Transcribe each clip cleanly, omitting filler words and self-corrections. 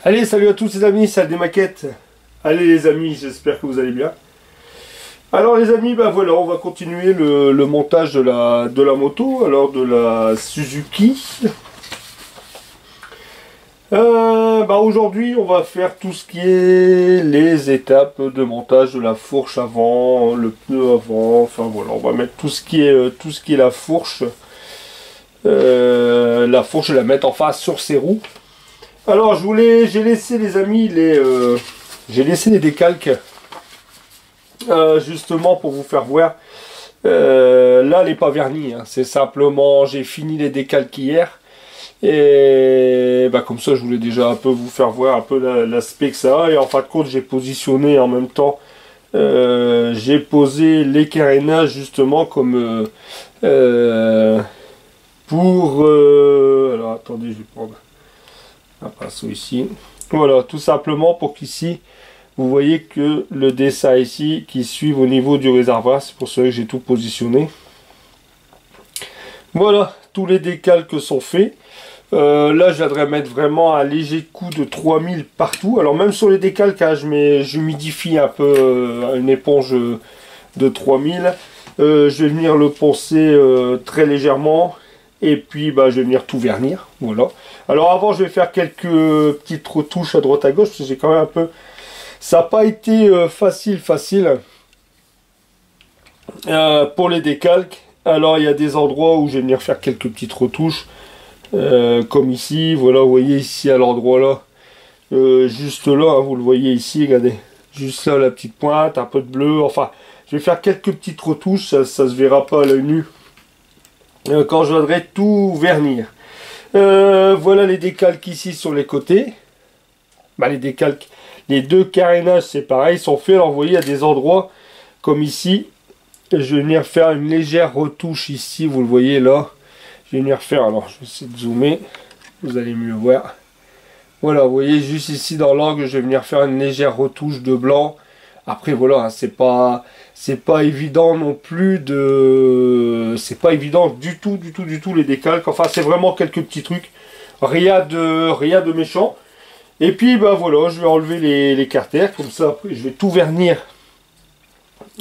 Allez, salut à tous les amis, salle des maquettes. Allez les amis, j'espère que vous allez bien. Alors les amis, bah voilà, on va continuer le montage de la moto, alors de la Suzuki. Aujourd'hui, on va faire tout ce qui est les étapes de montage de la fourche avant, le pneu avant, enfin voilà, on va mettre tout ce qui est la fourche. La fourche, je vais la mettre en face sur ses roues. Alors j'ai laissé les amis j'ai laissé les décalques justement pour vous faire voir. Là elle n'est pas vernie, hein. C'est simplement j'ai fini les décalques hier et comme ça je voulais déjà un peu vous faire voir un peu l'aspect que ça a, et en fin de compte j'ai positionné en même temps, j'ai posé les carénages justement comme alors attendez, je vais prendre un pinceau ici. Voilà, tout simplement pour qu'ici, vous voyez que le dessin ici, qui suive au niveau du réservoir, c'est pour ça que j'ai tout positionné. Voilà, tous les décalques sont faits. Là, je viendrais mettre vraiment un léger coup de 3000 partout. Alors même sur les décalques, hein, j'humidifie un peu une éponge de 3000. Je vais venir le poncer très légèrement. Et puis je vais venir tout vernir, voilà. Alors avant je vais faire quelques petites retouches à droite à gauche, parce que j'ai quand même un peu... Ça n'a pas été facile pour les décalques. Alors il y a des endroits où je vais venir faire quelques petites retouches, comme ici, voilà, vous voyez ici à l'endroit là, juste là, hein, vous le voyez ici, regardez, juste là la petite pointe, un peu de bleu, enfin, je vais faire quelques petites retouches, ça se verra pas à l'œil nu. Quand je viendrai tout vernir. Voilà les décalques ici sur les côtés. Les décalques, les deux carénages c'est pareil, sont faits. Alors vous voyez, il y a des endroits comme ici. Je vais venir faire une légère retouche ici, vous le voyez là. Je vais venir faire, alors je vais essayer de zoomer, vous allez mieux voir. Voilà, vous voyez juste ici dans l'angle, je vais venir faire une légère retouche de blanc. Après voilà, hein, c'est pas évident non plus c'est pas évident du tout les décalques. Enfin c'est vraiment quelques petits trucs, rien de méchant. Et puis voilà, je vais enlever les carters comme ça. Après je vais tout vernir,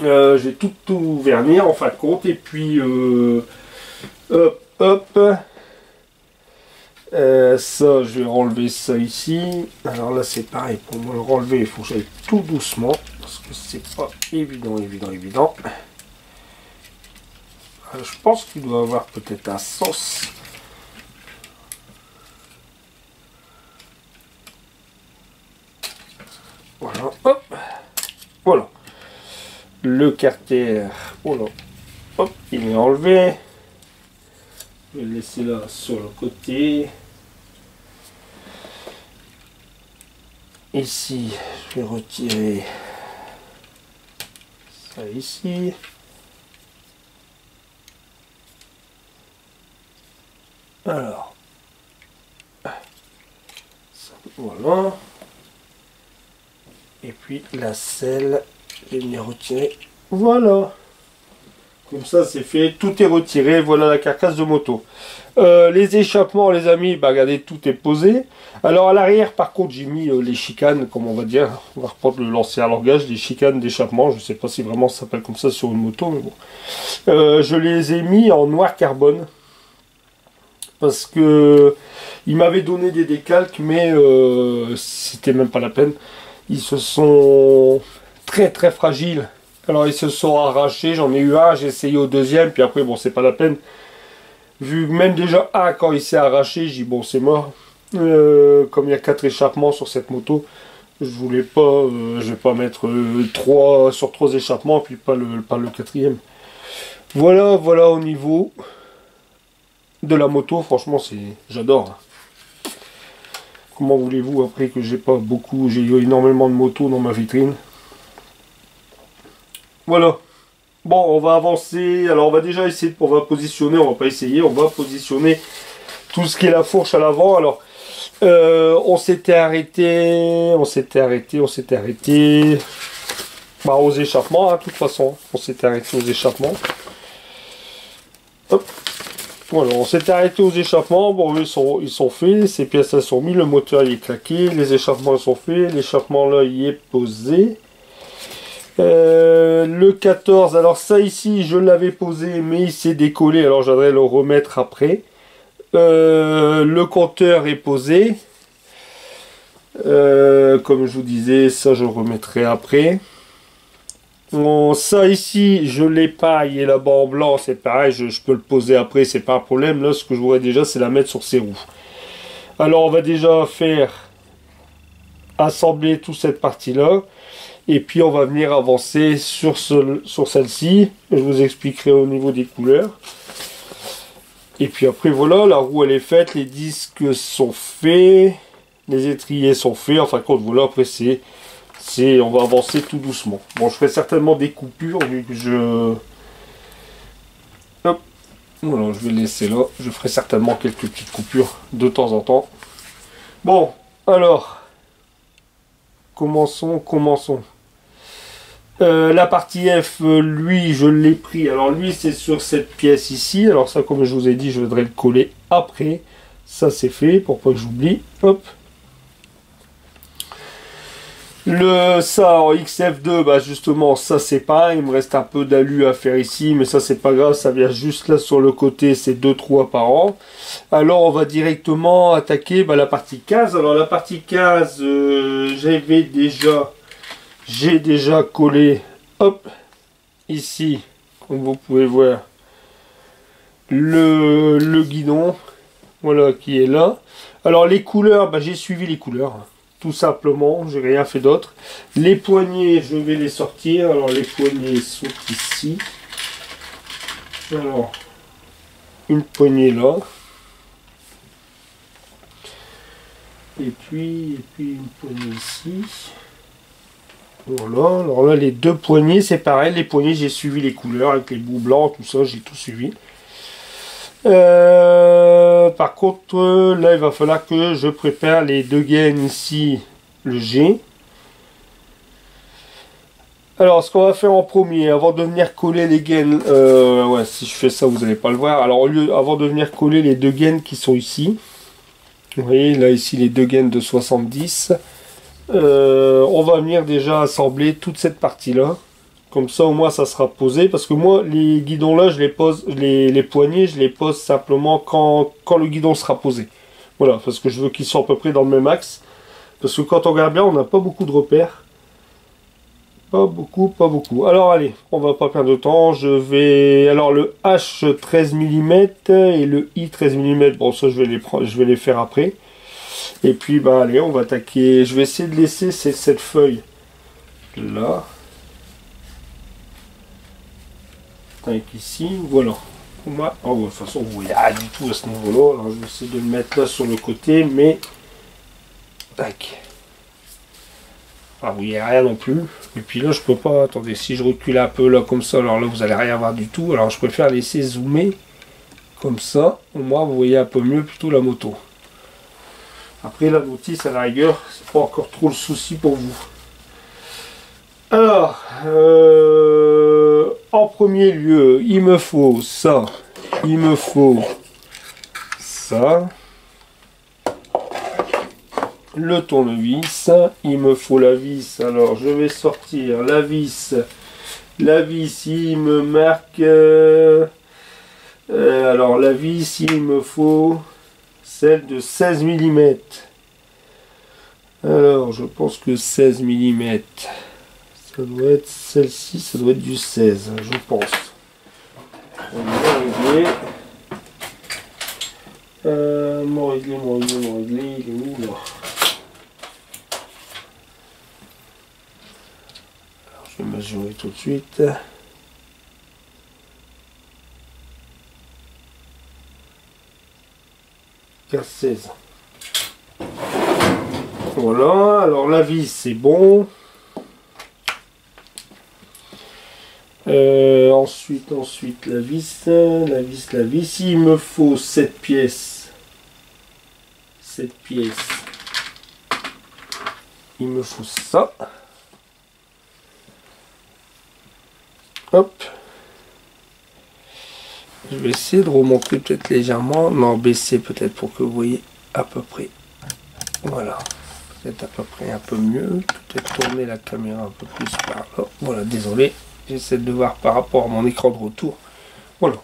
je vais tout vernir en fin de compte. Et puis hop, ça je vais enlever ça ici. Alors là c'est pareil, pour me le renlever il faut que j'aille tout doucement parce que c'est pas évident. Je pense qu'il doit avoir peut-être un sens. Voilà, hop, voilà. Le carter, voilà, hop, il est enlevé. Je vais le laisser là sur le côté. Ici, je vais retirer ça ici. Alors, ça, voilà. Et puis la selle, je vais venir retirer. Voilà. Comme ça c'est fait, tout est retiré, voilà la carcasse de moto. Les échappements les amis, regardez, tout est posé. Alors à l'arrière par contre j'ai mis les chicanes, comme on va dire, on va reprendre l'ancien langage, les chicanes d'échappement, je ne sais pas si vraiment ça s'appelle comme ça sur une moto, mais bon. Je les ai mis en noir carbone, parce que ils m'avaient donné des décalques, mais c'était même pas la peine. Ils se sont très fragiles. Alors ils se sont arrachés, j'en ai eu un, j'ai essayé au deuxième, puis après bon c'est pas la peine. Vu même déjà un quand il s'est arraché, j'ai dit bon c'est mort. Comme il y a 4 échappements sur cette moto, je voulais pas, je vais pas mettre 3 échappements, puis pas le quatrième. Voilà au niveau de la moto, franchement j'adore. Comment voulez-vous après que j'ai eu énormément de motos dans ma vitrine. Voilà. Bon, on va avancer. Alors, on va déjà essayer, on va positionner, on va pas essayer, on va positionner tout ce qui est la fourche à l'avant. Alors, on s'était arrêté aux échappements, hein, de toute façon. On s'était arrêté aux échappements. Hop. Voilà, on s'est arrêté aux échappements. Bon, eux, ils sont faits, ces pièces elles sont mises, le moteur il est claqué, les échappements sont faits, l'échappement là il est posé. Le 14, alors ça ici je l'avais posé mais il s'est décollé, alors j'aimerais le remettre après. Le compteur est posé. Comme je vous disais, ça je le remettrai après. Bon, ça ici, je l'ai pas, il est là-bas en blanc, c'est pareil, je peux le poser après, c'est pas un problème. Là, ce que je voudrais déjà, c'est la mettre sur ses roues. Alors, on va déjà faire assembler toute cette partie-là. Et puis, on va venir avancer sur celle-ci. Je vous expliquerai au niveau des couleurs. Et puis après, voilà, la roue, elle est faite, les disques sont faits, les étriers sont faits. En fin de compte, voilà, après, on va avancer tout doucement. Bon, je ferai certainement des coupures vu que je... Hop. Voilà, je vais le laisser là. Je ferai certainement quelques petites coupures de temps en temps. Bon, alors, commençons. La partie F, lui, je l'ai pris. Alors lui, c'est sur cette pièce ici. Alors ça, comme je vous ai dit, je voudrais le coller après. Ça, c'est fait, pour pas que j'oublie. Hop. Ça en XF2, bah justement, ça c'est pareil, il me reste un peu d'alu à faire ici, mais ça c'est pas grave, ça vient juste là sur le côté, c'est 2 trous apparents. Alors on va directement attaquer la partie 15. Alors la partie 15, j'ai déjà collé, hop, ici, comme vous pouvez voir, le guidon, voilà, qui est là. Alors les couleurs, j'ai suivi les couleurs. Tout simplement, j'ai rien fait d'autre. Les poignées, je vais les sortir. Alors les poignées sont ici. Alors, une poignée là. Et puis une poignée ici. Voilà, alors là les deux poignées, c'est pareil. Les poignées, j'ai suivi les couleurs avec les bouts blancs, tout ça, j'ai tout suivi. Par contre, là il va falloir que je prépare les deux gaines ici, le G. Alors ce qu'on va faire en premier, avant de venir coller les gaines, ouais, si je fais ça vous n'allez pas le voir. Alors avant de venir coller les deux gaines qui sont ici, vous voyez là ici les deux gaines de 70, on va venir déjà assembler toute cette partie là. Comme ça au moins ça sera posé, parce que moi les guidons là je les pose, les poignées je les pose simplement quand le guidon sera posé. Voilà, parce que je veux qu'ils soient à peu près dans le même axe. Parce que quand on regarde bien on n'a pas beaucoup de repères. Pas beaucoup. Alors allez, on va pas perdre de temps, alors le H 13 mm et le I 13 mm, bon ça je vais les faire après. Et puis allez, on va attaquer, je vais essayer de laisser cette feuille là. Ici, voilà. Oh, de toute façon, vous voyez rien du tout à ce niveau-là. Alors, je vais essayer de le mettre là sur le côté, mais tac. Ah, vous voyez rien non plus. Et puis là, je peux pas. Attendez, si je recule un peu là comme ça, alors là, vous allez rien voir du tout. Alors, je préfère laisser zoomer comme ça. Au moins, vous voyez un peu mieux plutôt la moto. Après, la notice à la rigueur, c'est pas encore trop le souci pour vous. Alors, en premier lieu, il me faut ça, il me faut ça, le tournevis, il me faut la vis. Alors, je vais sortir la vis, il me marque, alors la vis, il me faut celle de 16 mm. Alors, je pense que 16 mm. Ça doit être celle-ci, ça doit être du 16, je pense. On va régler. Mon réglé, il est où là? Alors, je vais mesurer tout de suite. « 16. Voilà, alors la vis c'est bon. Ensuite la vis, il me faut cette pièce, il me faut ça, hop, Je vais essayer de remonter peut-être légèrement, non, baisser peut-être pour que vous voyez à peu près. Voilà, peut-être à peu près un peu mieux. Peut-être tourner la caméra un peu plus par là. Voilà, désolé, j'essaie de voir par rapport à mon écran de retour. Voilà.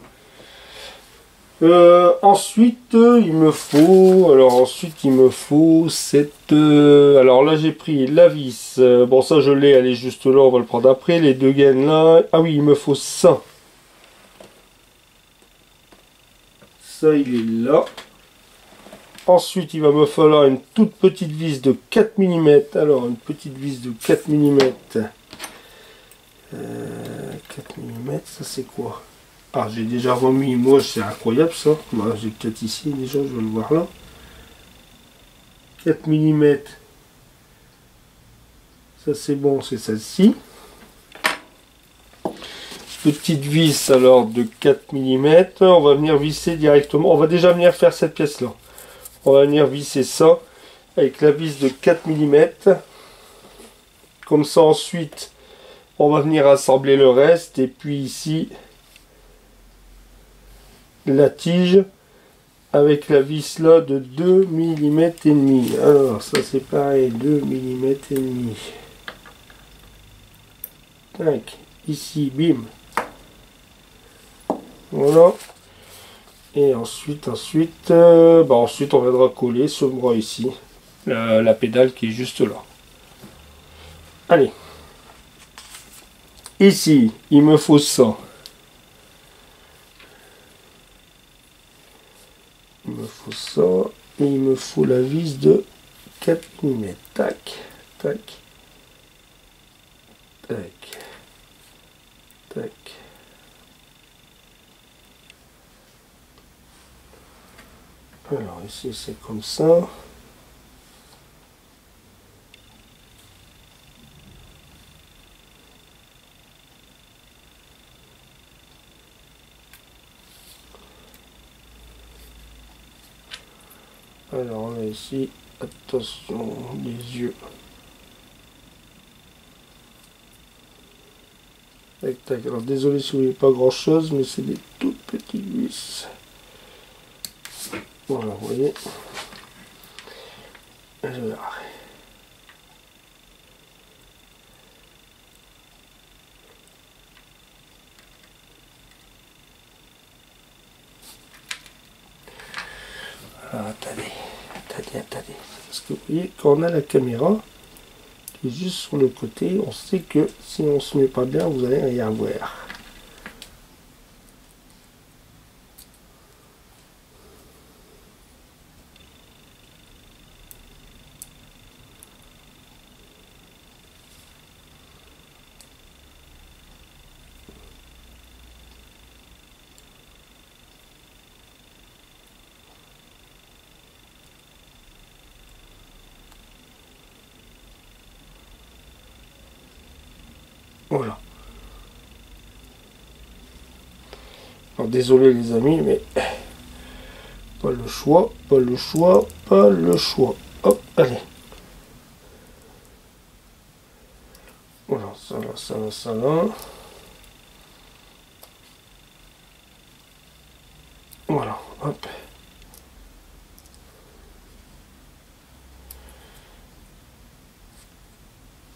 Ensuite, il me faut cette. Alors là, j'ai pris la vis. Bon, ça, je l'ai, elle est juste là, on va le prendre après. Les deux gaines là. Ah oui, il me faut ça. Ça, il est là. Ensuite, il va me falloir une toute petite vis de 4 mm. Alors, une petite vis de 4 mm. 4 mm, ça c'est quoi? Ah, j'ai déjà remis, moi, c'est incroyable ça. Bah, j'ai peut-être ici déjà, je vais le voir là. 4 mm. Ça c'est bon, c'est celle-ci. Petite vis alors de 4 mm. On va venir visser directement. On va déjà venir faire cette pièce là. On va venir visser ça avec la vis de 4 mm. Comme ça ensuite, on va venir assembler le reste. Et puis ici, la tige avec la vis là de 2 mm et demi. Alors ça c'est pareil, 2 mm et demi. Tac, ici, bim. Voilà. Et ensuite on viendra coller ce bras ici, la pédale qui est juste là. Allez. Ici, il me faut ça. Il me faut ça. Et il me faut la vis de 4 mm. Tac, tac, tac, tac. Alors ici c'est comme ça. Alors on a ici, attention, les yeux. Tac, tac. Alors désolé si vous voyez pas grand chose, mais c'est des toutes petites vis. Voilà, vous voyez. Alors. Alors, attendez. Parce que vous voyez, quand on a la caméra qui est juste sur le côté, on sait que si on se met pas bien, vous allez rien voir. Voilà. Alors désolé les amis, mais pas le choix. Hop, allez. Voilà, ça là. Voilà, hop.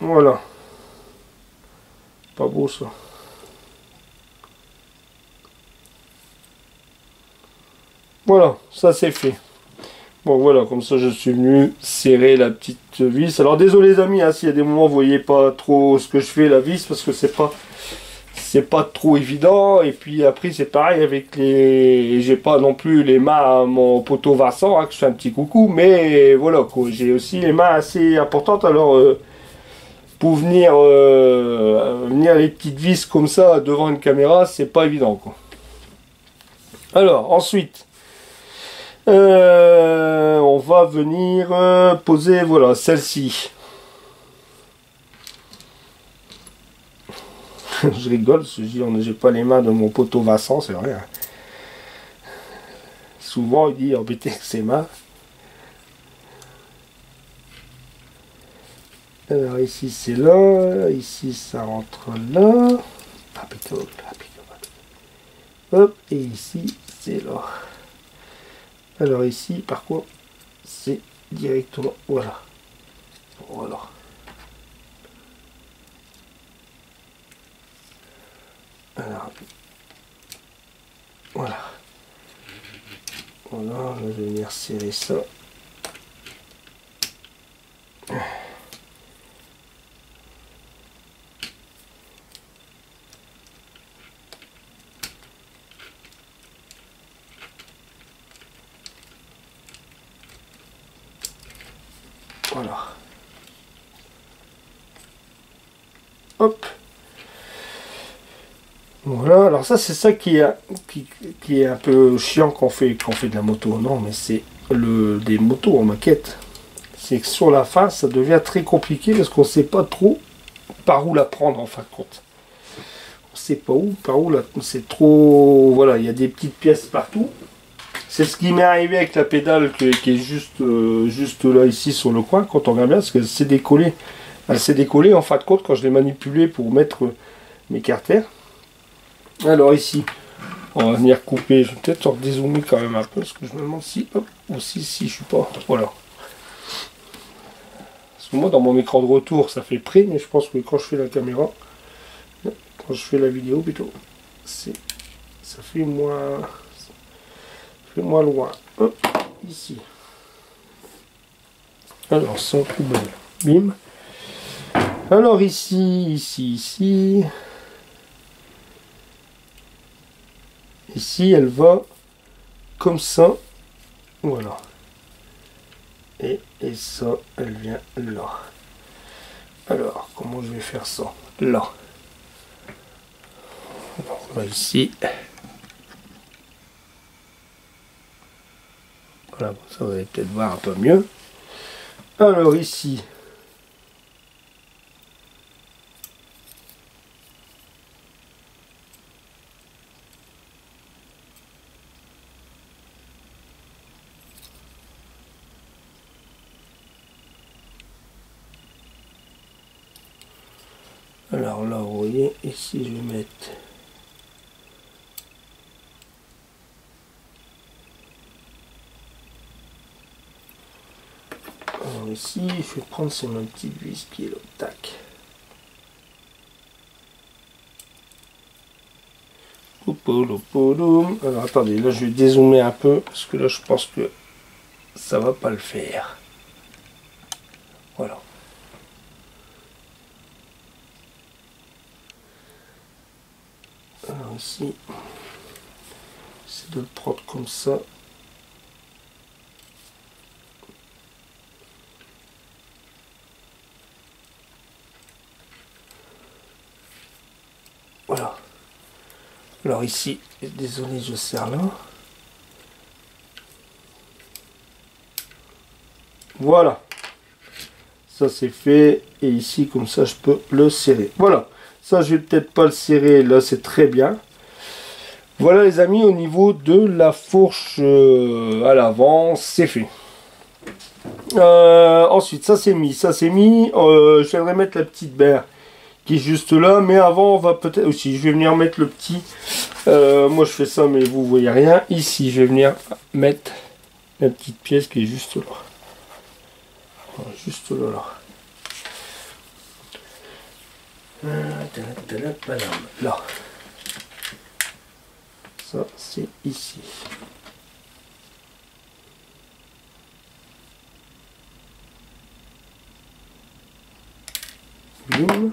Voilà. Pas beau ça. Voilà, ça c'est fait. Bon voilà, comme ça je suis venu serrer la petite vis. Alors désolé les amis, hein, s'il y a des moments vous voyez pas trop ce que je fais la vis, parce que c'est pas trop évident. Et puis après c'est pareil avec les, j'ai pas non plus les mains à mon poteau Vincent, hein, que je fais un petit coucou, mais voilà quoi, j'ai aussi les mains assez importantes. Alors pour venir les petites vis comme ça devant une caméra, c'est pas évident quoi. Alors ensuite. On va venir poser, voilà, celle-ci. Je rigole, j'ai pas les mains de mon poteau Vincent, c'est vrai. Souvent, il dit embêté avec ses mains. Alors ici, c'est là. Ici, ça rentre là. hop, et ici c'est là. Alors ici par contre c'est directement, voilà. Voilà. Alors, voilà. Voilà, là, je vais venir serrer ça. Voilà. Hop. Voilà, alors ça c'est ça qui est un peu chiant quand on fait de la moto. Non, mais c'est des motos en maquette. C'est que sur la fin, ça devient très compliqué parce qu'on ne sait pas trop par où la prendre en fin de compte. On ne sait pas où, par où la... C'est trop... Voilà, il y a des petites pièces partout. C'est ce qui m'est arrivé avec la pédale qui est juste là, ici, sur le coin, quand on regarde bien, parce que c'est décollé. Elle s'est décollée en fin de compte quand je l'ai manipulée pour mettre mes carters. Alors ici, on va venir couper. Je vais peut-être en dézoomer quand même un peu, parce que je me demande si... Hop, aussi, si je suis pas... Voilà. Parce que moi, dans mon écran de retour, ça fait près, mais je pense que quand je fais la caméra, quand je fais la vidéo plutôt, ça fait moins loin. Hop, ici. Alors, sans poubelle. Bim. Alors ici. Ici, elle va comme ça. Voilà. Et ça, elle vient là. Alors, comment je vais faire ça? Là. Alors, là, ici. Voilà, ça vous allez peut-être voir un peu mieux. Alors ici. Alors là, vous voyez, ici je vais mettre alors ici, je vais prendre sur ma petite vis qui est là, tac. Alors attendez, là je vais dézoomer un peu, parce que là je pense que ça va pas le faire. Voilà. Alors ici, c'est de le prendre comme ça. Voilà. Alors ici, désolé, je serre là. Voilà. Ça c'est fait. Et ici, comme ça, je peux le serrer. Voilà. Ça, je vais peut-être pas le serrer. Là, c'est très bien. Voilà les amis, au niveau de la fourche à l'avant, c'est fait. Ensuite, ça c'est mis. Je viendrai mettre la petite berre qui est juste là. Mais avant, on va peut-être aussi. Je vais venir mettre le petit. Moi, je fais ça, mais vous voyez rien. Ici, je vais venir mettre la petite pièce qui est juste là. Voilà, juste là. Là. Ça, c'est ici. Bim.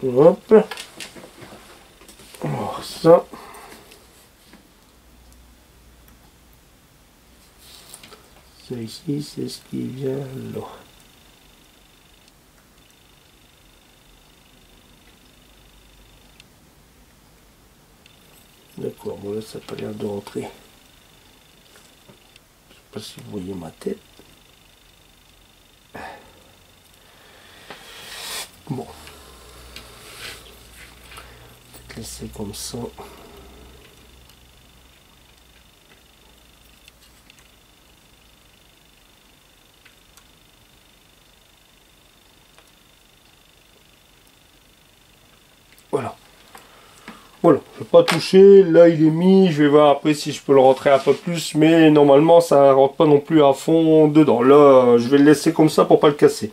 Hop. Alors, ça. Ça ici, c'est ce qui vient là. D'accord, bon là ça n'a pas l'air de rentrer. Je sais pas si vous voyez ma tête. Bon. Peut-être laisser comme ça. Voilà. Voilà, je vais pas toucher, là il est mis, je vais voir après si je peux le rentrer un peu plus, mais normalement ça rentre pas non plus à fond dedans. Là, je vais le laisser comme ça pour pas le casser.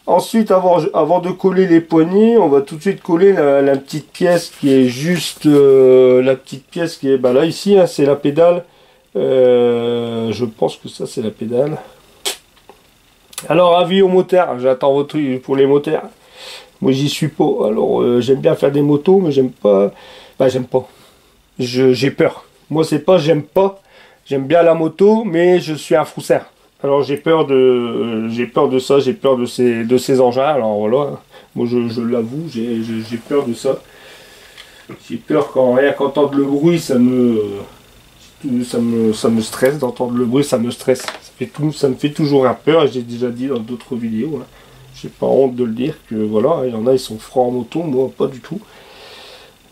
Ensuite, avant de coller les poignées, on va tout de suite coller la petite pièce qui est juste, la petite pièce qui est, bah là ici, hein, c'est la pédale. Je pense que ça c'est la pédale. Alors avis aux motards, j'attends votre pour les motards. Moi j'y suis pas. Alors j'aime bien faire des motos, mais j'aime pas. Bah j'aime pas. J'ai peur. Moi c'est pas j'aime pas. J'aime bien la moto, mais je suis un froussard. Alors j'ai peur de ça, j'ai peur de ces engins. Alors voilà, moi je l'avoue, j'ai peur de ça. J'ai peur quand rien qu'entendre le bruit, ça me stresse d'entendre le bruit, ça me stresse. Ça me fait toujours un peur. J'ai déjà dit dans d'autres vidéos. Hein. J'ai pas honte de le dire que voilà, il y en a ils sont francs en moto, moi pas du tout.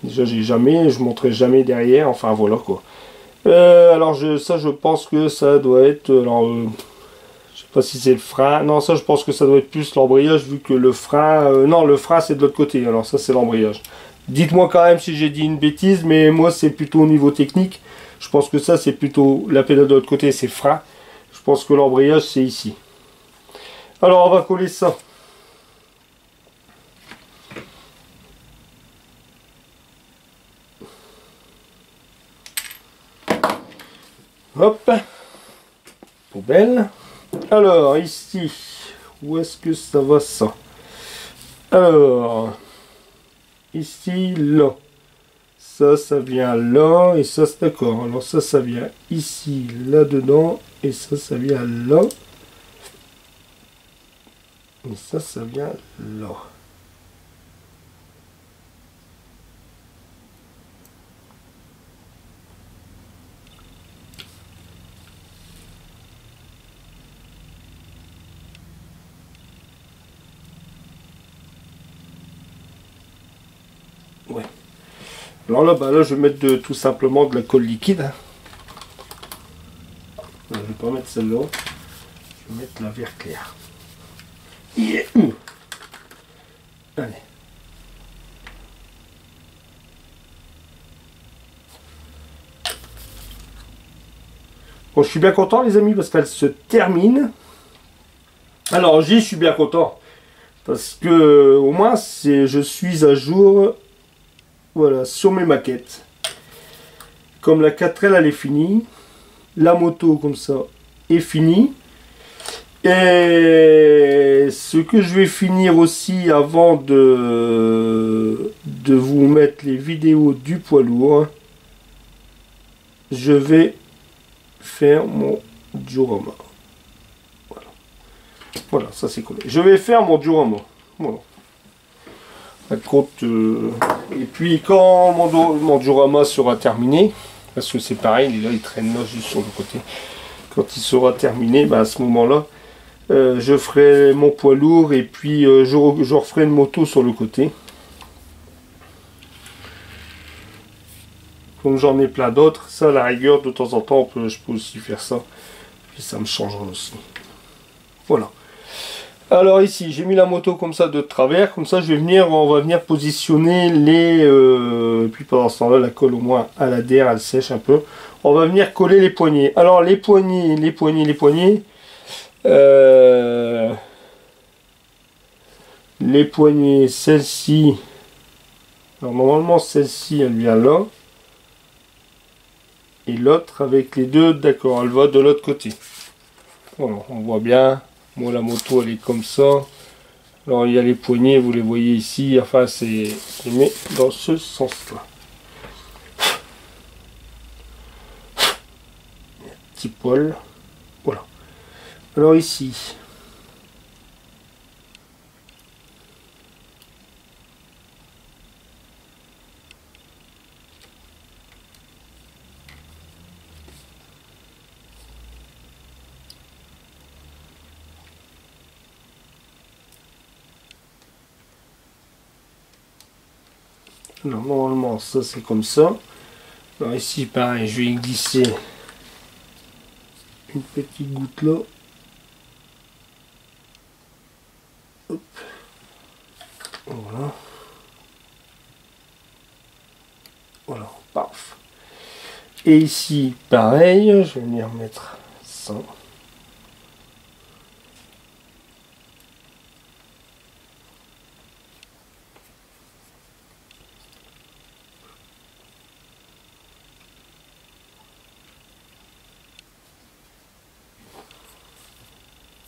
Déjà je montrerai jamais derrière. Enfin voilà quoi. Alors ça je pense que ça doit être alors. Je sais pas si c'est le frein. Non, ça, je pense que ça doit être plus l'embrayage, vu que le frein... non, le frein, c'est de l'autre côté. Alors ça, c'est l'embrayage. Dites-moi quand même si j'ai dit une bêtise, mais moi, c'est plutôt au niveau technique. Je pense que ça, c'est plutôt... La pédale de l'autre côté, c'est frein. Je pense que l'embrayage, c'est ici. Alors, on va coller ça. Hop. Poubelle. Alors, ici, où est-ce que ça va ça? Alors, ici, là. Ça vient là, et ça, c'est d'accord. Alors ça vient ici, là-dedans, et ça vient là. Et ça vient là. Ouais. Alors là, bah là, je vais mettre tout simplement de la colle liquide. Hein. Je vais pas mettre celle-là. Je vais mettre la vert clair. Yeah. Allez. Bon, je suis bien content, les amis, parce qu'elle se termine. Alors, je suis bien content. Parce que, au moins, je suis à jour. Voilà, sur mes maquettes. Comme la 4L, elle est finie. La moto, comme ça, est finie. Et ce que je vais finir aussi avant de vous mettre les vidéos du poids lourd, je vais faire mon diorama. Voilà, voilà, ça c'est collé. Je vais faire mon diorama. Voilà. Et puis quand mon diorama sera terminé, parce que c'est pareil, là il traîne là juste sur le côté. Quand il sera terminé, bah, à ce moment-là, je ferai mon poids lourd et puis je referai une moto sur le côté. Comme j'en ai plein d'autres, ça à la rigueur de temps en temps je peux aussi faire ça. Et ça me changera aussi. Voilà. Alors ici j'ai mis la moto comme ça de travers, comme ça on va venir positionner les... et puis pendant ce temps là la colle au moins elle adhère, elle sèche un peu. On va venir coller les poignées. Alors les poignées, les poignées, celle-ci, alors normalement celle-ci elle vient là, et l'autre avec les deux, d'accord, elle va de l'autre côté. Voilà, on voit bien, moi la moto elle est comme ça, alors il y a les poignées, vous les voyez ici, enfin c'est mais dans ce sens-là. Petit poil, voilà. Alors ici, alors, normalement ça c'est comme ça. Alors ici pareil, je vais glisser une petite goutte là. Hop. Voilà. Voilà, paf. Et ici, pareil, je vais venir mettre ça.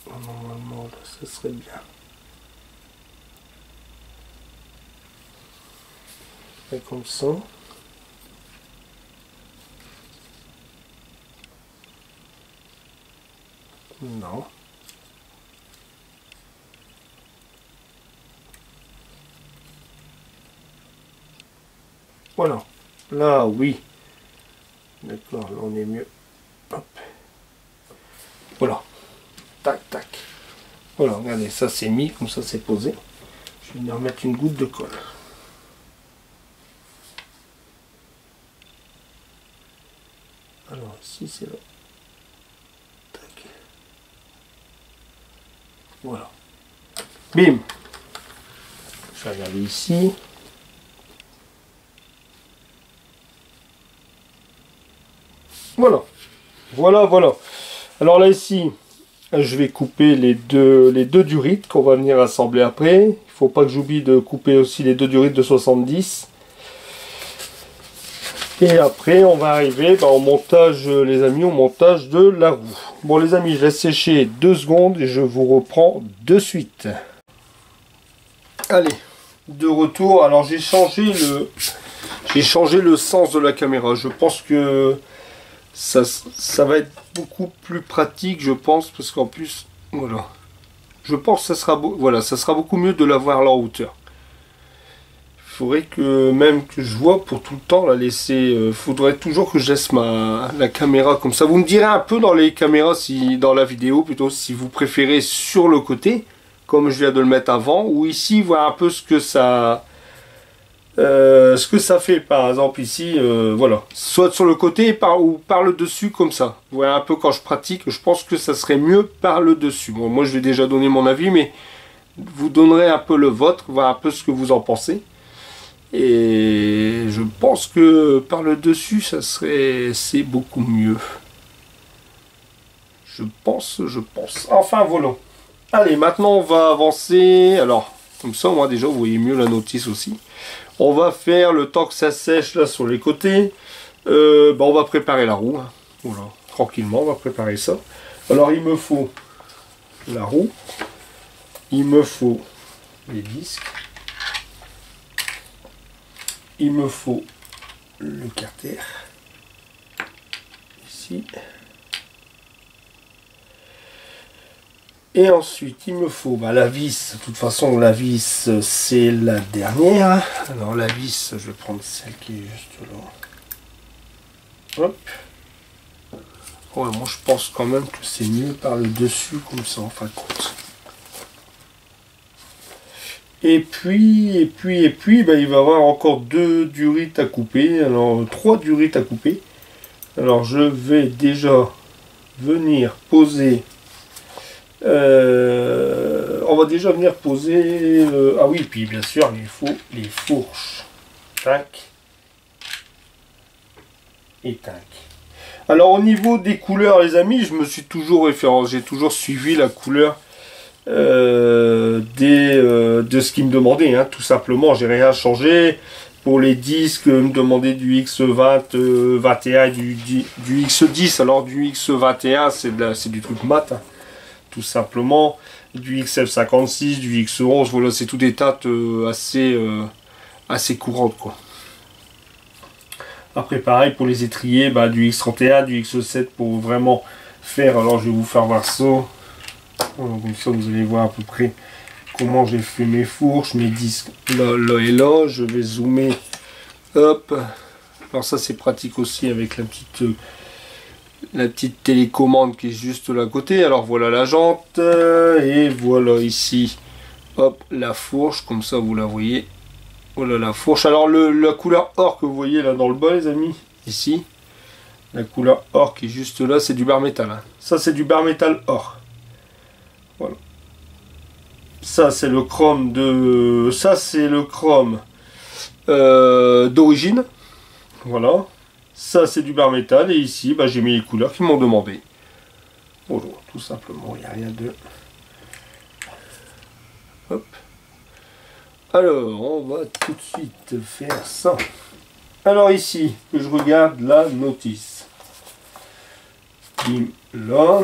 Normalement, là, ça serait bien. Et comme ça. Non. Voilà. Là, oui. D'accord, là on est mieux. Hop. Voilà. Tac, tac. Voilà, regardez, ça c'est mis, comme ça c'est posé. Je vais venir mettre une goutte de colle. Alors ici c'est là. Tac. Voilà. Bim. Je vais regarder ici. Voilà. Voilà, voilà. Alors là ici, je vais couper les deux durites qu'on va venir assembler après. Il faut pas que j'oublie de couper aussi les deux durites de 70. Et après, on va arriver au montage, les amis, au montage de la roue. Bon, les amis, je laisse sécher 2 secondes et je vous reprends de suite. Allez, de retour. Alors, j'ai changé le sens de la caméra. Je pense que ça va être beaucoup plus pratique, je pense, parce qu'en plus, voilà. Je pense que ça sera beaucoup mieux de l'avoir à la hauteur. Il faudrait que même que je vois pour tout le temps la laisser. Faudrait toujours que je laisse la caméra comme ça. Vous me direz un peu dans les caméras, dans la vidéo plutôt, si vous préférez sur le côté, comme je viens de le mettre avant, ou ici voir un peu ce que ça fait. Par exemple ici, voilà, soit sur le côté ou par le dessus comme ça. Vous voyez un peu quand je pratique, je pense que ça serait mieux par le dessus. Bon, moi je vais déjà donner mon avis, mais vous donnerez un peu le vôtre, voir un peu ce que vous en pensez. Et je pense que par le dessus, c'est beaucoup mieux. Je pense. Enfin, voilà. Allez, maintenant, on va avancer. Alors, comme ça, moi, déjà, vous voyez mieux la notice aussi. On va faire, le temps que ça sèche, là, sur les côtés. On va préparer la roue. Hein. Voilà, tranquillement, on va préparer ça. Alors, il me faut la roue. Il me faut les disques. Il me faut le carter, ici. Et ensuite, il me faut la vis. De toute façon, la vis, c'est la dernière. Alors, la vis, je vais prendre celle qui est juste là. Hop. Ouais, moi, je pense quand même que c'est mieux par le dessus, comme ça, en fin de compte. Et puis, il va y avoir encore 2 durites à couper. Alors, 3 durites à couper. Alors, je vais déjà venir poser. On va déjà venir poser. Ah oui, puis bien sûr, il faut les fourches. Tac. Et tac. Alors, au niveau des couleurs, les amis, je me suis toujours référence. J'ai toujours suivi la couleur. De ce qu'ils me demandaient, hein, tout simplement. J'ai rien changé. Pour les disques, me demandaient du X20, 21, du X10. Alors du X21, c'est du truc mat, hein, tout simplement. Du XF56, du X11, voilà, c'est tout des teintes assez courantes, quoi. Après, pareil pour les étriers, du X31, du X7 pour vraiment faire. Alors, je vais vous faire voir ça. Voilà, comme ça, vous allez voir à peu près comment j'ai fait mes fourches, mes disques là et là. Je vais zoomer. Hop. Alors ça, c'est pratique aussi avec la petite télécommande qui est juste là à côté. Alors voilà la jante. Et voilà ici. Hop, la fourche. Comme ça, vous la voyez. Voilà la fourche. Alors la couleur or que vous voyez là dans le bas, les amis. Ici. La couleur or qui est juste là, c'est du bar métal. Hein. Ça, c'est du bar métal or. Voilà. Ça c'est le chrome d'origine. Voilà. Ça, c'est du bar métal. Et ici, bah, j'ai mis les couleurs qu'ils m'ont demandé. Voilà, tout simplement. Il n'y a rien de... Hop. Alors, on va tout de suite faire ça. Alors ici, que je regarde la notice. Bim, là.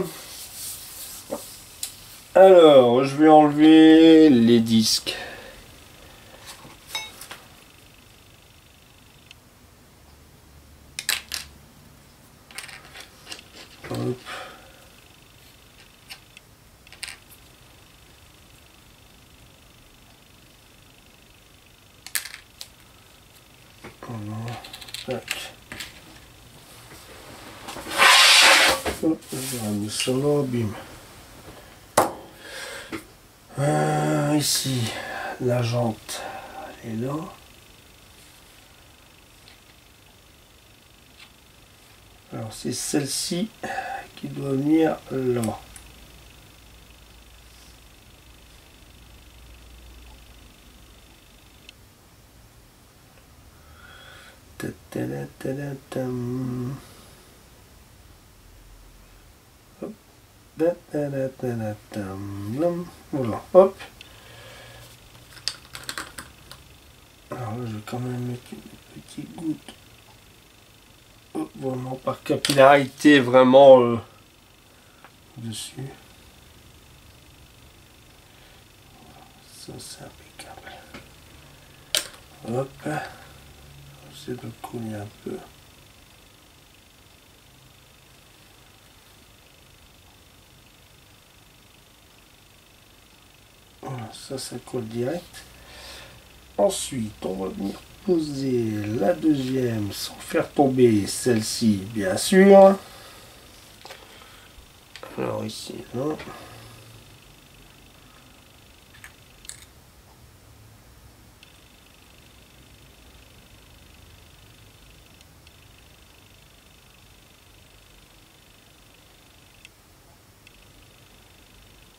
Alors, je vais enlever les disques. Hop. Voilà. Tac. Hop, je remets ça là, bim. Ici, la jante, elle est là. Alors c'est celle-ci qui doit venir là. Ta-ta-da-ta-da-tam. Hop. Ta-ta-da-ta-da-tam. Voilà, hop. Alors là, je vais quand même mettre une petite goutte. Hop, vraiment par capillarité, vraiment dessus. Ça, c'est impeccable. Hop. J'essaie de coller un peu. Voilà, ça colle direct. Ensuite, on va venir poser la deuxième sans faire tomber celle-ci, bien sûr. Alors ici, là.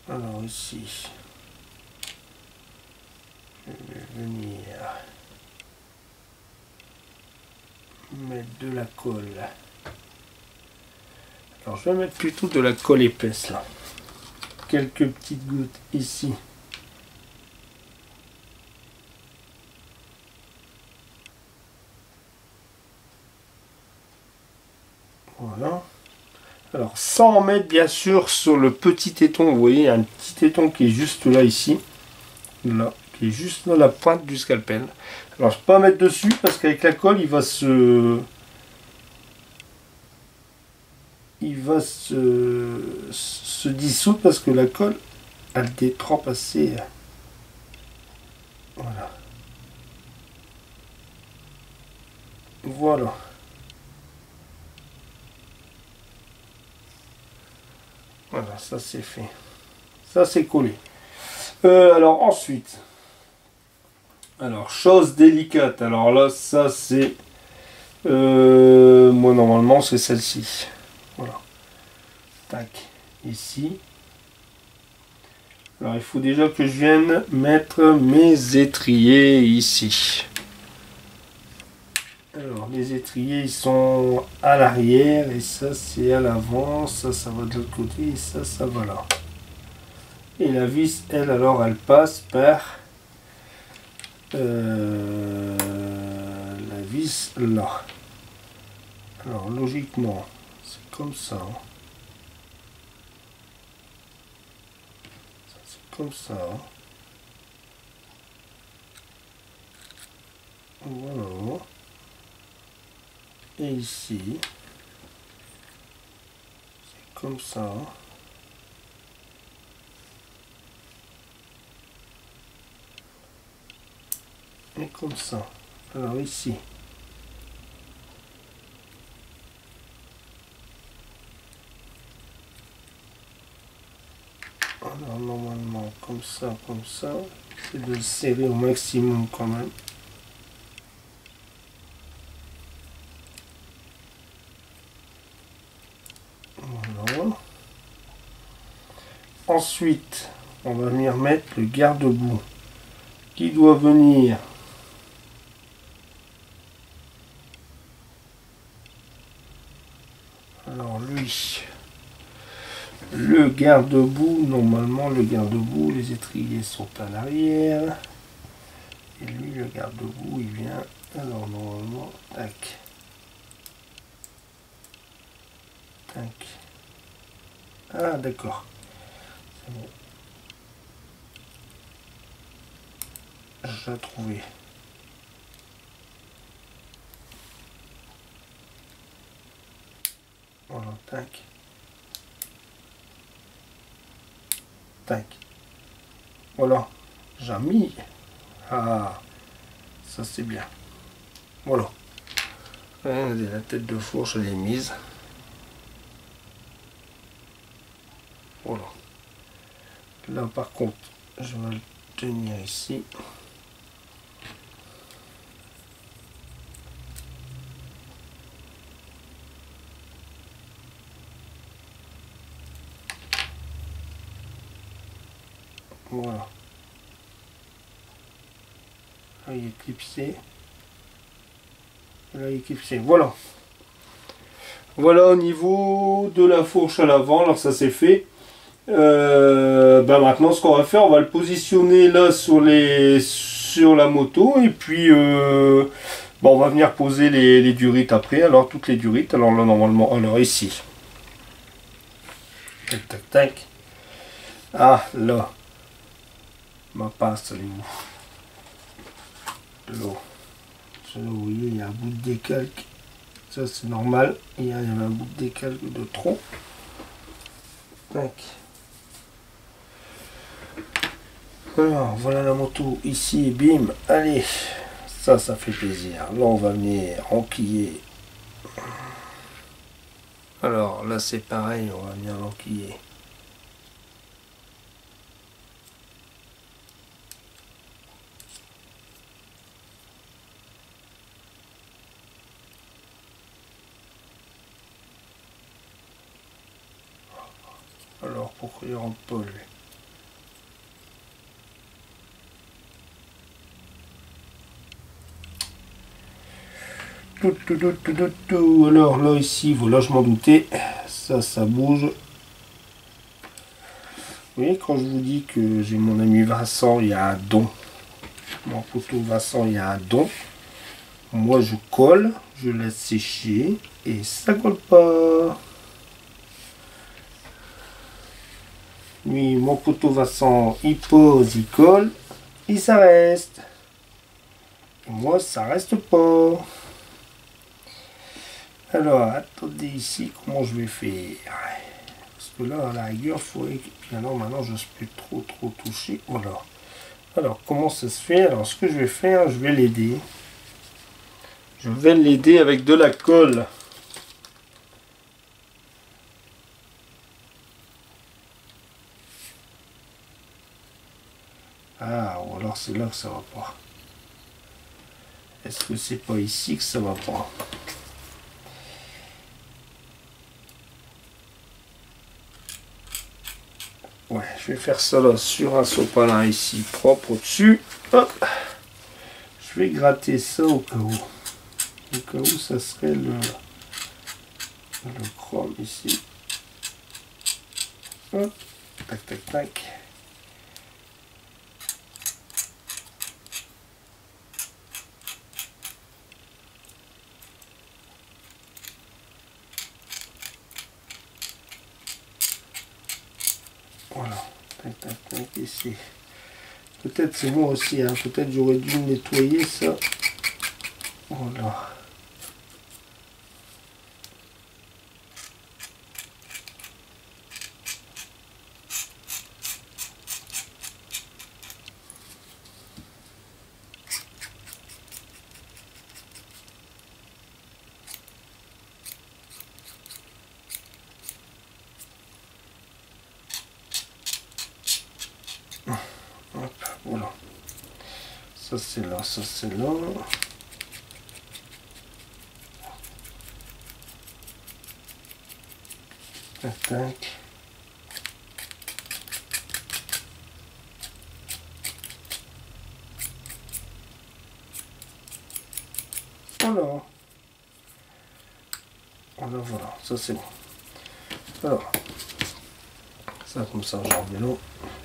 Alors ici, je vais venir mettre de la colle. Alors je vais mettre plutôt de la colle épaisse là. Quelques petites gouttes ici. Voilà. Alors sans en mettre bien sûr sur le petit téton, vous voyez un petit téton qui est juste là ici. Là, qui est juste dans la pointe du scalpel. Alors je peux pas mettre dessus parce qu'avec la colle il va se dissoudre parce que la colle elle détrempe assez. Voilà. Voilà. Voilà, ça c'est fait. Ça c'est collé. Alors ensuite. Alors, chose délicate. Alors là, ça c'est... moi normalement c'est celle-ci. Voilà. Tac. Ici. Alors il faut déjà que je vienne mettre mes étriers ici. Alors les étriers ils sont à l'arrière et ça c'est à l'avant, ça va de l'autre côté et ça va là. Et la vis elle alors elle passe par la vis là. Alors logiquement c'est comme ça. C'est comme ça. Voilà. Et ici, c'est comme ça. Et comme ça. Alors ici. Alors normalement, comme ça. C'est de le serrer au maximum quand même. Voilà. Ensuite, on va venir mettre le garde-boue qui doit venir lui. Le garde-boue, normalement le garde-boue, les étriers sont à l'arrière. Et lui, le garde-boue, il vient. Alors normalement, tac. Tac. Ah d'accord. C'est bon. J'ai trouvé. Voilà, tac. Tac. Voilà. J'ai mis. Ah, ça c'est bien. Voilà. La tête de fourche, elle est mise. Voilà. Là par contre, je vais le tenir ici. Voilà. Là, il est clipsé. Là, il est clipsé. Voilà. Voilà au niveau de la fourche à l'avant. Alors ça c'est fait. Maintenant, ce qu'on va faire, on va le positionner là sur la moto. Et puis, on va venir poser les durites après. Alors, toutes les durites. Alors là, normalement, alors ici. Tac, tac, tac. Ah, là. Ma passe, elle est où? Là, vous voyez, il y a un bout de décalque. Ça, c'est normal. Il y avait un bout de décalque de trop. Tac. Alors, voilà la moto ici. Bim. Allez. Ça fait plaisir. Là, on va venir enquiller. Alors, là, c'est pareil. On va venir l'enquiller. Alors, pourquoi il rentre pas, lui? Alors là, ici, voilà, je m'en doutais. Ça bouge. Vous voyez, quand je vous dis que j'ai mon ami Vincent, il y a un don. Mon poteau Vincent, il y a un don. Moi, je colle, je laisse sécher et ça colle pas. Lui, mon poteau Vincent, il pose, il colle et ça reste. Et moi, ça reste pas. Alors, attendez ici, comment je vais faire? Parce que là, à la rigueur, il faudrait que... Alors, maintenant, je ne peux trop toucher. Voilà. Alors, comment ça se fait? Alors, ce que je vais faire, je vais l'aider. Je vais l'aider avec de la colle. Ah, ou alors c'est là que ça va pas. Est-ce que c'est pas ici que ça va pas? Ouais, je vais faire ça là sur un sopalin ici propre au-dessus. Hop. Je vais gratter ça au cas où. Au cas où ça serait le chrome ici. Hop. Tac, tac, tac. Voilà. Tac, tac, tac, ici. Peut-être c'est moi aussi, hein. Peut-être j'aurais dû nettoyer ça. Voilà. Hop, voilà. Ça c'est là, ça c'est là. Tac, tac. Voilà. Voilà, voilà, ça c'est bon. Alors, ça comme ça, genre de l'eau.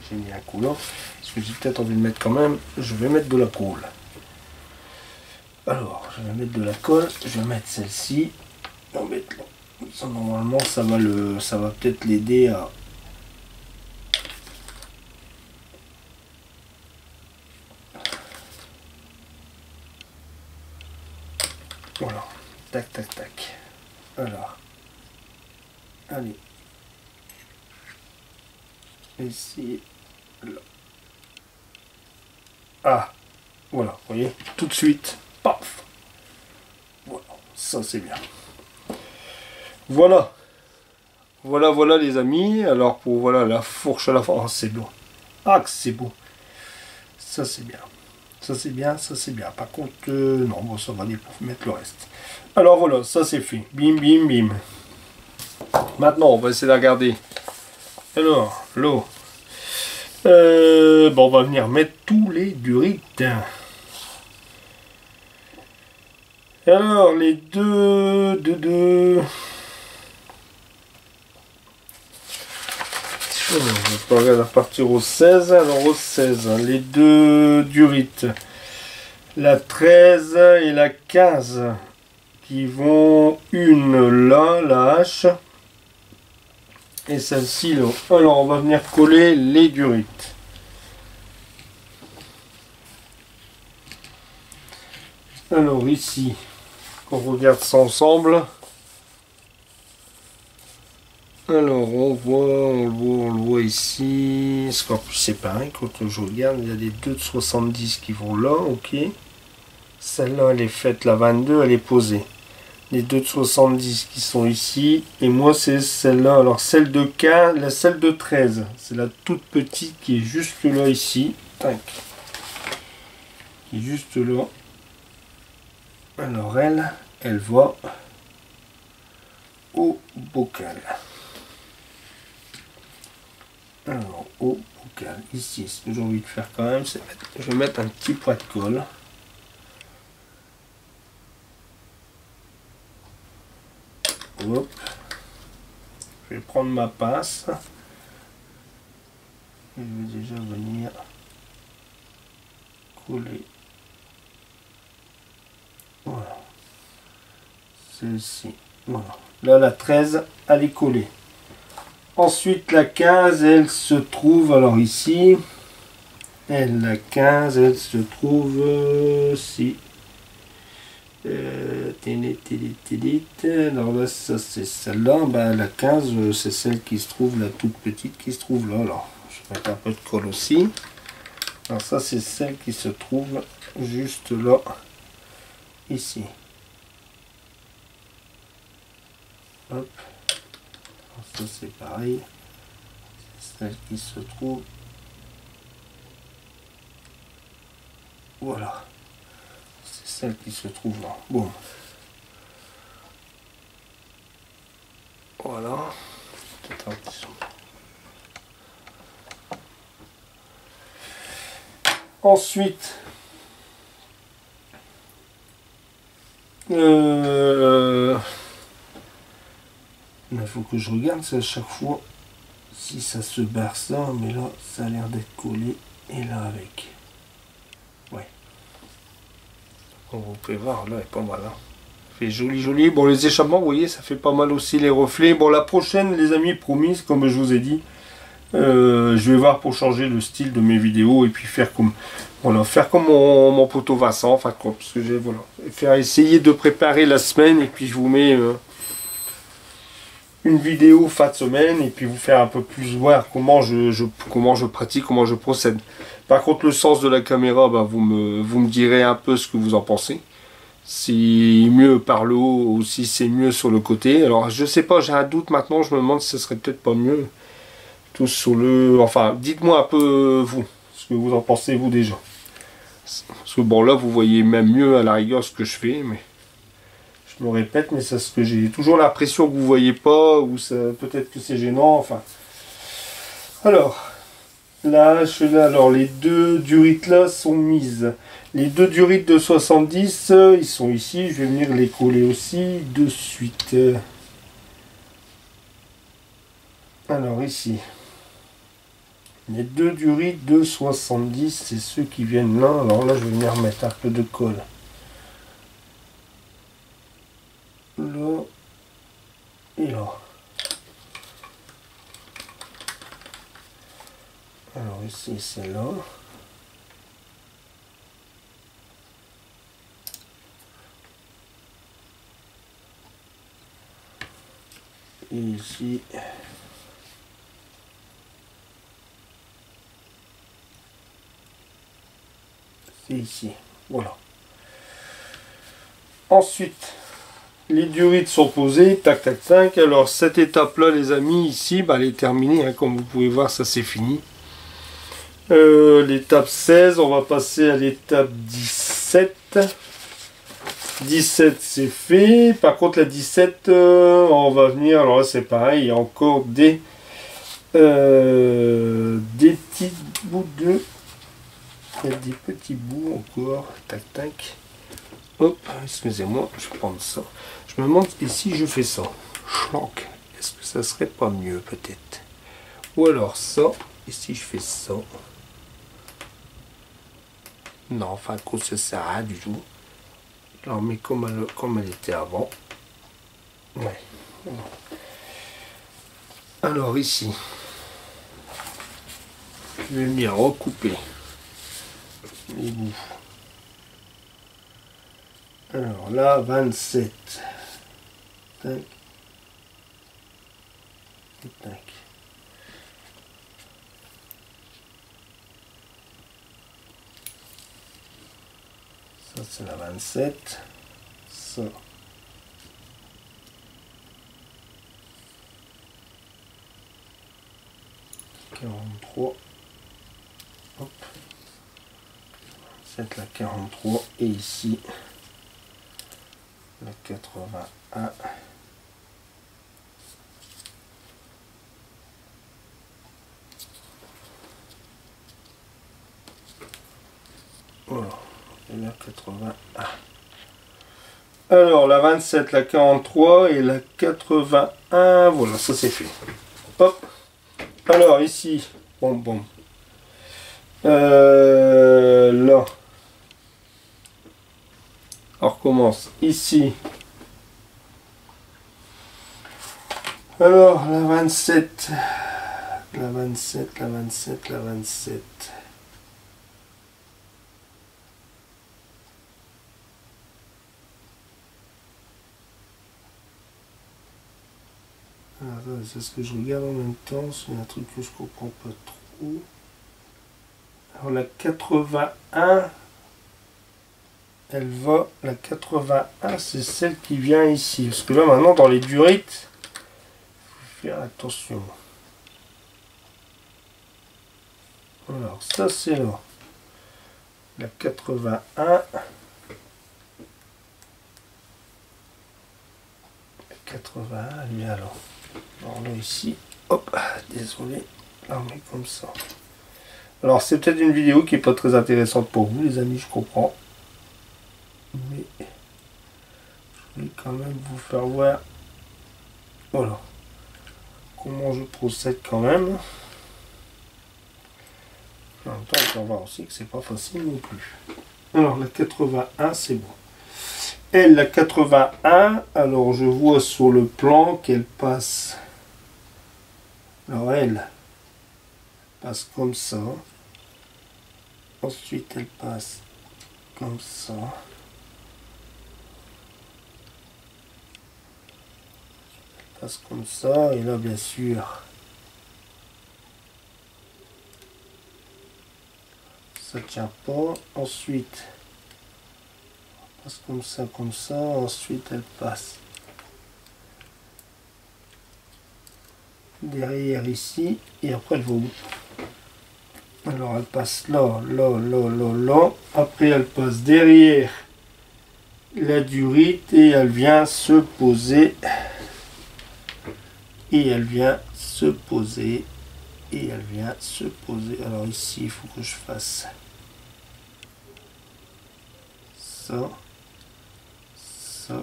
J'ai mis un coulant. Parce que j'ai peut-être envie de mettre quand même. Je vais mettre de la colle. Alors, je vais mettre de la colle. Je vais mettre celle-ci. On va mettre là. Ça, normalement, ça va peut-être l'aider à. Voilà. Tac, tac, tac. Alors. Allez. Ici. Là. Ah. Voilà. Vous voyez. Tout de suite. Paf. Voilà. Ça, c'est bien. Voilà. Voilà les amis. Alors pour voilà la fourche à la fin. Oh, c'est beau. Ah que c'est beau. Ça c'est bien. Ça c'est bien, ça c'est bien. Par contre, non, bon, ça va aller pour mettre le reste. Alors voilà, ça c'est fait. Bim, bim, bim. Maintenant, on va essayer de regarder. Alors, l'eau. Bon, on va venir mettre tous les durites. Alors, les deux. On va partir au 16. Alors, au 16, les deux durites. La 13 et la 15 qui vont une là, la hache. Et celle-ci là. Alors, on va venir coller les durites. Alors, ici, on regarde ça ensemble. Alors, on le voit ici. C'est pareil, quand je regarde, il y a des 2 de 70 qui vont là, ok. Celle-là, elle est faite, la 22, elle est posée. Les 2 de 70 qui sont ici. Et moi, c'est celle-là. Alors, celle de 15, celle de 13. C'est la toute petite qui est juste là, ici. Tac. Qui est juste là. Alors, elle va au bocal. Alors, au bocal, ici, ce que j'ai envie de faire quand même, c'est je vais mettre un petit poids de colle. Hop. Je vais prendre ma pince. Et je vais déjà venir coller. Voilà. Celle-ci. Voilà. Là, la 13, elle est collée. Ensuite, la 15, elle se trouve, alors ici, la 15, elle se trouve ici. Alors là, ça c'est celle-là, ben, la 15, c'est celle qui se trouve, la toute petite qui se trouve là. Alors, je vais mettre un peu de colle aussi. Alors ça, c'est celle qui se trouve juste là, ici. Hop. Ça c'est pareil, c'est celle qui se trouve, voilà, c'est celle qui se trouve là, bon, voilà, ensuite, il faut que je regarde ça à chaque fois si ça se barre ça, mais là ça a l'air d'être collé et là avec. Ouais. Comme vous pouvez voir, là elle est pas mal. Hein. Fait joli. Bon, les échappements, vous voyez, ça fait pas mal aussi les reflets. Bon, la prochaine, les amis, promise, comme je vous ai dit, je vais voir pour changer le style de mes vidéos et puis faire comme voilà, faire comme mon poteau Vincent, enfin quoi, parce que j'ai voilà, essayer de préparer la semaine et puis je vous mets une vidéo fin de semaine et puis vous faire un peu plus voir comment je pratique, comment je procède. Par contre, le sens de la caméra, bah, vous me direz un peu ce que vous en pensez. Si mieux par le haut ou si c'est mieux sur le côté. Alors je sais pas, j'ai un doute maintenant, je me demande si ce serait peut-être pas mieux. Tout sur le. Enfin, dites-moi un peu vous, ce que vous en pensez vous déjà. Parce que bon là vous voyez même mieux à la rigueur ce que je fais, mais je me répète, mais c'est ce que j'ai toujours l'impression que vous voyez pas, ou peut-être que c'est gênant, enfin. Alors, là, alors les deux durites là sont mises. Les deux durites de 70, ils sont ici, je vais venir les coller aussi de suite. Alors ici, les deux durites 2,70, c'est ceux qui viennent là. Alors là, je vais venir mettre un peu de colle. Là et là. Alors ici, c'est là. Et ici, c'est ici. Voilà. Ensuite, les durites sont posées. Tac, tac, tac. Alors, cette étape-là, les amis, ici, bah, elle est terminée. Hein, comme vous pouvez voir, ça c'est fini. L'étape 16, on va passer à l'étape 17. 17 c'est fait. Par contre la 17 on va venir. Alors là c'est pareil, il y a encore des petits bouts de. Il y a des petits bouts encore. Tac tac. Hop, excusez-moi, je vais prendre ça. Je me demande si je fais ça. Schlank. Est-ce que ça serait pas mieux peut-être? Ou alors ça. Et si je fais ça? Non, enfin, à cause ça sert à rien du tout. Alors, mais comme elle était avant. Ouais. Alors, ici, je vais bien recouper les bouts. Alors là, 27. Tac. Tac. Ça, c'est la 27. Ça. « 43. Hop. C'est la 43. Et ici, la 81. Voilà. Et la 81. Alors, la 27, la 43 et la 81. Voilà, ça c'est fait. Hop. Alors, ici. Bon. Là. On recommence. Ici. Alors, la 27. La 27, la 27, la 27. C'est ce que je regarde en même temps, c'est un truc que je comprends pas trop. Alors la 81, elle va, la 81 c'est celle qui vient ici. Parce que là maintenant dans les durites, il faut faire attention. Alors ça c'est là. La 81. La 81, elle vient là. Alors là ici, hop, désolé, là on met comme ça. Alors c'est peut-être une vidéo qui n'est pas très intéressante pour vous les amis, je comprends. Mais je vais quand même vous faire voir, voilà, comment je procède quand même. En même temps, on va voir aussi que c'est pas facile non plus. Alors la 81 c'est bon. Elle, la 81, alors je vois sur le plan qu'elle passe. Alors elle passe comme ça. Ensuite elle passe comme ça. Elle passe comme ça. Et là bien sûr ça tient pas. Ensuite elle passe comme ça, comme ça. Ensuite elle passe derrière ici. Et après elle va où? Alors elle passe là, là. Après elle passe derrière la durite et elle vient se poser. Et elle vient se poser. Et elle vient se poser. Alors ici il faut que je fasse ça. Ça.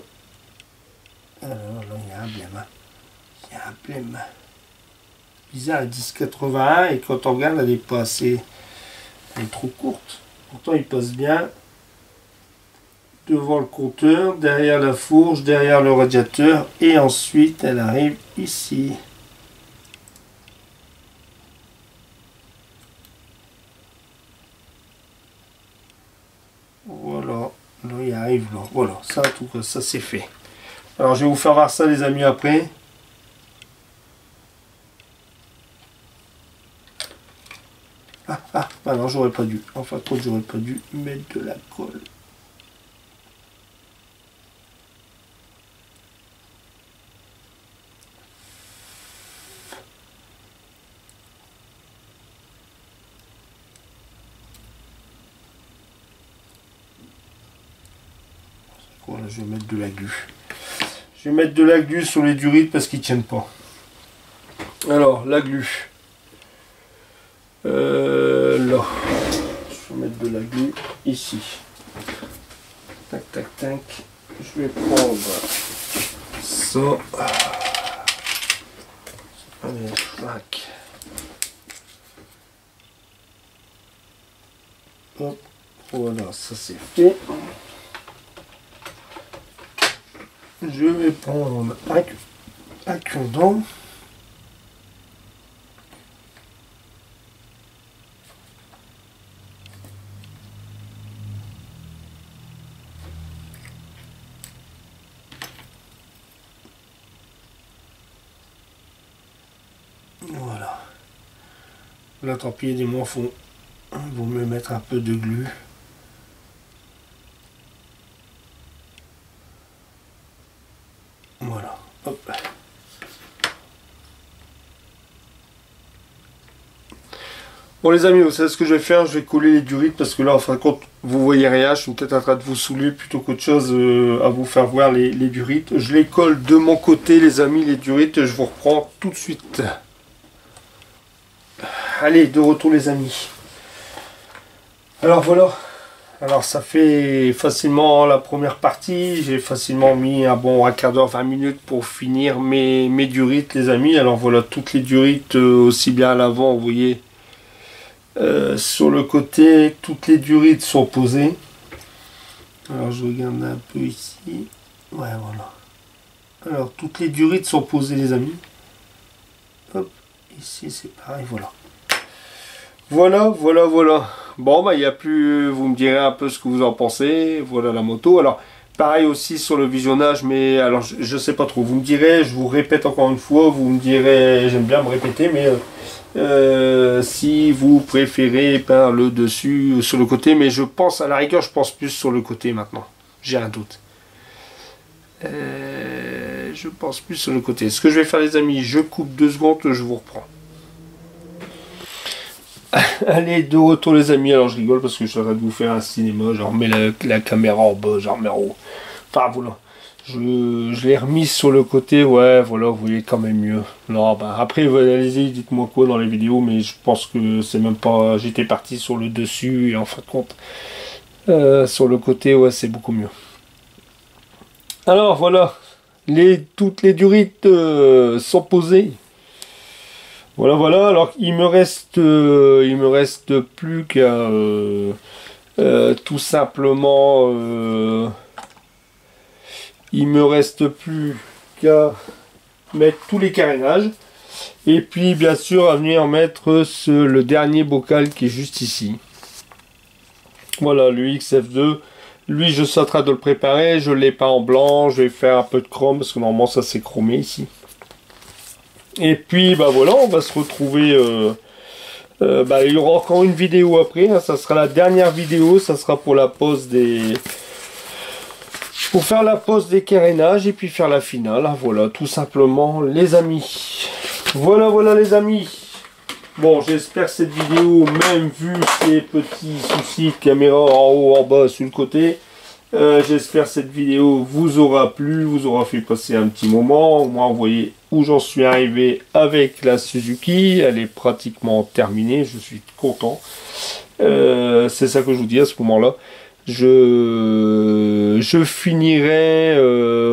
Alors là il y a un blême. Il y a un blême. bizarre, elle est 10,81 et quand on regarde, elle est pas assez... Elle est trop courte. Pourtant, il passe bien devant le compteur, derrière la fourche, derrière le radiateur et ensuite elle arrive ici. Voilà, là il arrive là. Voilà, ça en tout cas, ça c'est fait. Alors je vais vous faire voir ça les amis après. Ah non, j'aurais pas dû. Enfin, quand j'aurais pas dû mettre de la colle. Voilà, je vais mettre de la glu. Je vais mettre de la glu sur les durites parce qu'ils tiennent pas. Alors, la glu. Là. Je vais mettre de la glu ici. Tac, tac, tac. Je vais prendre ça. Allez, tac. Hop. Voilà, ça c'est fait. Je vais prendre un cure-dent. Voilà. Là, tant pis, des moins font. Vous me mettre un peu de glu. Voilà. Hop. Bon les amis, vous savez ce que je vais faire, je vais coller les durites parce que là en fin de compte vous voyez rien, je suis peut-être en train de vous saouler plutôt qu'autre chose à vous faire voir les durites. Je les colle de mon côté les amis, les durites, je vous reprends tout de suite. Allez, de retour les amis. Alors voilà, alors ça fait facilement la première partie, j'ai facilement mis un bon quart d'heure, 20 minutes pour finir mes durites les amis. Alors voilà, toutes les durites aussi bien à l'avant, vous voyez. Sur le côté, toutes les durites sont posées. Alors je regarde un peu ici. Ouais, voilà. Alors toutes les durites sont posées les amis. Hop, ici c'est pareil, voilà. Voilà. Bon, bah il n'y a plus, vous me direz un peu ce que vous en pensez. Voilà la moto. Alors, pareil aussi sur le visionnage, mais alors je sais pas trop. Vous me direz, je vous répète encore une fois, vous me direz, j'aime bien me répéter, mais si vous préférez peindre le dessus sur le côté, mais je pense à la rigueur, je pense plus sur le côté maintenant. J'ai un doute. Je pense plus sur le côté. Ce que je vais faire les amis, je coupe 2 secondes, je vous reprends. Allez, de retour les amis. Alors je rigole parce que je suis en train de vous faire un cinéma. Je remets la caméra en bas, je remets en haut. Enfin voilà. Je l'ai remise sur le côté. Ouais, voilà, vous voyez quand même mieux. Non, bah après, allez-y, dites-moi quoi dans les vidéos. Mais je pense que c'est même pas... J'étais parti sur le dessus et en fin de compte, sur le côté, ouais, c'est beaucoup mieux. Alors voilà. Toutes les durites sont posées. Voilà, alors il me reste plus qu'à tout simplement il me reste plus qu'à mettre tous les carénages et puis bien sûr à venir mettre le dernier bocal qui est juste ici. Voilà, le XF2, lui je suis en train de le préparer, je l'ai peint en blanc, je vais faire un peu de chrome parce que normalement ça c'est chromé ici. Et puis bah voilà, on va se retrouver. Il y aura encore une vidéo après. Hein, ça sera la dernière vidéo. Ça sera pour la pose des. Pour faire la pose des carénages et puis faire la finale. Hein, voilà, tout simplement, les amis. Voilà les amis. Bon, j'espère que cette vidéo, même vu ces petits soucis de caméra en haut, en bas, sur le côté. J'espère que cette vidéo vous aura plu, vous aura fait passer un petit moment. Au moins, vous voyez où j'en suis arrivé avec la Suzuki. Elle est pratiquement terminée, je suis content. C'est ça que je vous dis à ce moment-là. Je finirai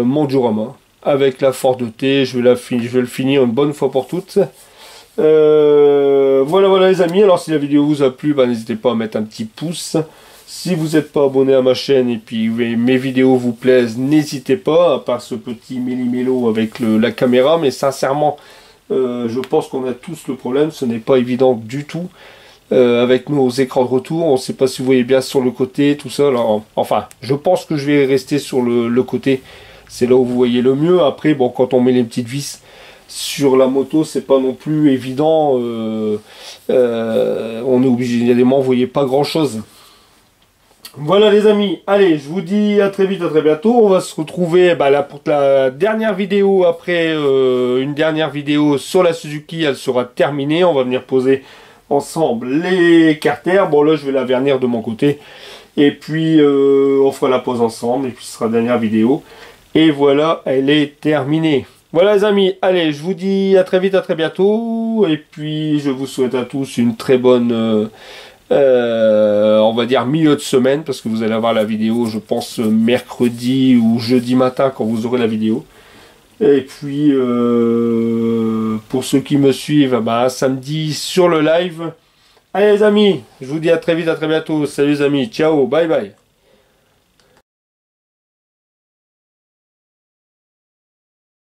mon diorama avec la Ford T. Je vais le finir une bonne fois pour toutes. Voilà les amis, alors si la vidéo vous a plu, bah, n'hésitez pas à mettre un petit pouce. Si vous n'êtes pas abonné à ma chaîne et puis mes vidéos vous plaisent, n'hésitez pas, à part ce petit méli-mélo avec la caméra, mais sincèrement, je pense qu'on a tous le problème, ce n'est pas évident du tout. Avec nos écrans de retour, on ne sait pas si vous voyez bien sur le côté, tout ça. Alors, enfin, je pense que je vais rester sur le côté, c'est là où vous voyez le mieux. Après, bon, quand on met les petites vis sur la moto, c'est pas non plus évident. On est obligé, il y a des moments où vous voyez pas grand chose. Voilà les amis, allez, je vous dis à très vite, à très bientôt. On va se retrouver là pour la dernière vidéo. Après une dernière vidéo sur la Suzuki, elle sera terminée. On va venir poser ensemble les carters. Bon là je vais la vernir de mon côté. Et puis on fera la pose ensemble. Et puis ce sera la dernière vidéo. Et voilà, elle est terminée. Voilà les amis, allez, je vous dis à très vite, à très bientôt. Et puis je vous souhaite à tous une très bonne... on va dire milieu de semaine, parce que vous allez avoir la vidéo je pense mercredi ou jeudi matin quand vous aurez la vidéo. Et puis pour ceux qui me suivent, samedi sur le live. Allez les amis, je vous dis à très vite, à très bientôt. Salut les amis, ciao, bye bye.